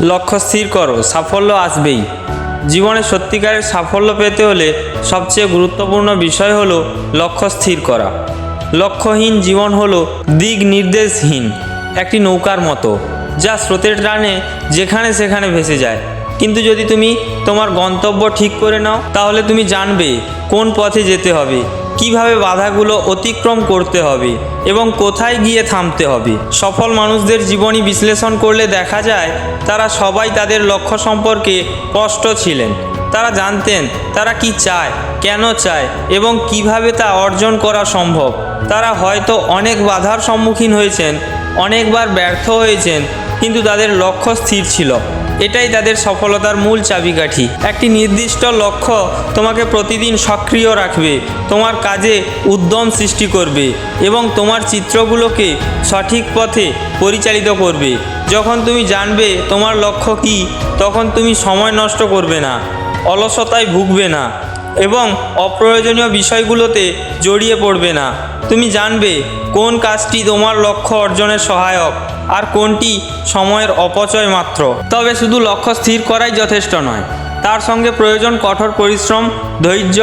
লক্ষ্য স্থির করো, সাফল্য আসবেই। জীবনে সত্যিকারের সাফল্য পেতে হলে সবচেয়ে গুরুত্বপূর্ণ বিষয় হলো লক্ষ্য স্থির করা। লক্ষ্যহীন জীবন হলো দিক নির্দেশহীন একটি নৌকার মতো, যা স্রোতের টানে যেখানে সেখানে ভেসে যায়। কিন্তু যদি তুমি তোমার গন্তব্য ঠিক করে নাও, তাহলে তুমি জানবে কোন পথে যেতে হবে, কিভাবে বাধাগুলো অতিক্রম করতে হবে এবং কোথায় গিয়ে থামতে হবে। সফল মানুষদের জীবনী বিশ্লেষণ করলে দেখা যায় তারা সবাই তাদের লক্ষ্য সম্পর্কে স্পষ্ট ছিলেন। তারা জানতেন তারা কি চায়, কেন চায় এবং কিভাবে তা অর্জন করা সম্ভব। তারা হয়তো অনেক বাধার সম্মুখীন হয়েছেন, অনেকবার ব্যর্থ হয়েছেন, কিন্তু তাদের লক্ষ্য স্থির ছিল। এটাই তাদের সফলতার মূল চাবিকাঠি। একটি নির্দিষ্ট লক্ষ্য তোমাকে প্রতিদিন সক্রিয় রাখবে, তোমার কাজে উদ্যম সৃষ্টি করবে এবং তোমার চিত্রগুলোকে সঠিক পথে পরিচালিত করবে। যখন তুমি জানবে তোমার লক্ষ্য কী, তখন তুমি সময় নষ্ট করবে না, অলসতায় ভুগবে না এবং অপ্রয়োজনীয় বিষয়গুলোতে জড়িয়ে পড়বে না। তুমি জানবে কোন কাজটি তোমার লক্ষ্য অর্জনের সহায়ক আর কোনটি সময়ের অপচয় মাত্র। তবে শুধু লক্ষ্য স্থির করাই যথেষ্ট নয়, তার সঙ্গে প্রয়োজন কঠোর পরিশ্রম, ধৈর্য,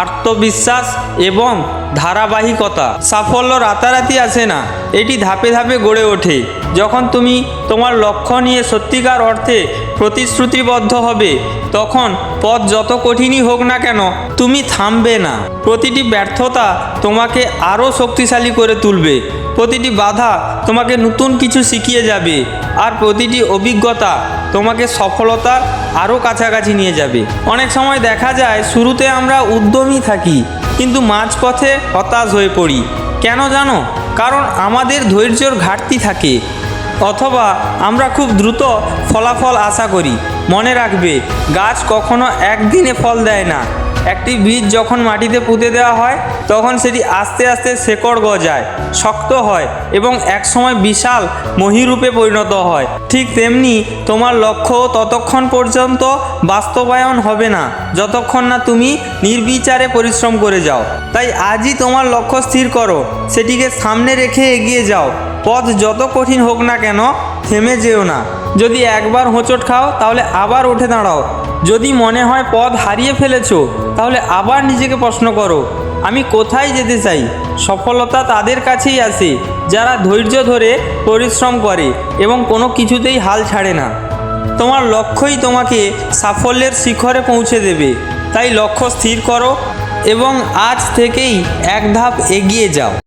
আত্মবিশ্বাস এবং ধারাবাহিকতা। সাফল্য রাতারাতি আসে না, এটি ধাপে ধাপে গড়ে ওঠে। যখন তুমি তোমার লক্ষ্য নিয়ে সত্যিকার অর্থে প্রতিশ্রুতিবদ্ধ হবে, তখন পথ যত কঠিনই হোক না কেন তুমি থামবে না। প্রতিটি ব্যর্থতা তোমাকে আরও শক্তিশালী করে তুলবে, প্রতিটি বাধা তোমাকে নতুন কিছু শিখিয়ে যাবে আর প্রতিটি অভিজ্ঞতা তোমাকে সফলতার আরও কাছাকাছি নিয়ে যাবে। অনেক সময় দেখা যায় শুরুতে আমরা উদ্যমী থাকি, কিন্তু মাঝপথে হতাশ হয়ে পড়ি। কেন জানো? কারণ আমাদের ধৈর্যের ঘাটতি থাকে, অথবা আমরা খুব দ্রুত ফলাফল আশা করি। মনে রাখবে, গাছ কখনো একদিনে ফল দেয় না। একটি বীজ যখন মাটিতে পুঁতে দেওয়া হয়, তখন সেটি আস্তে আস্তে শেকড় গজায়, শক্ত হয় এবং একসময় বিশাল মহীরূপে পরিণত হয়। ঠিক তেমনি তোমার লক্ষ্য ততক্ষণ পর্যন্ত বাস্তবায়ন হবে না যতক্ষণ না তুমি নির্বিচারে পরিশ্রম করে যাও। তাই আজই তোমার লক্ষ্য স্থির করো, সেটিকে সামনে রেখে এগিয়ে যাও। পথ যত কঠিন হোক না কেন থেমে যেও না। যদি একবার হোঁচট খাও, তাহলে আবার উঠে দাঁড়াও। যদি মনে হয় পথ হারিয়ে ফেলেছো, তাহলে আবার নিজেকে প্রশ্ন করো, আমি কোথায় যেতে চাই? সফলতা তাদের কাছেই আসে যারা ধৈর্য ধরে পরিশ্রম করে এবং কোনো কিছুতেই হাল ছাড়ে না। তোমার লক্ষ্যই তোমাকে সাফল্যের শিখরে পৌঁছে দেবে। তাই লক্ষ্য স্থির করো এবং আজ থেকেই এক ধাপ এগিয়ে যাও।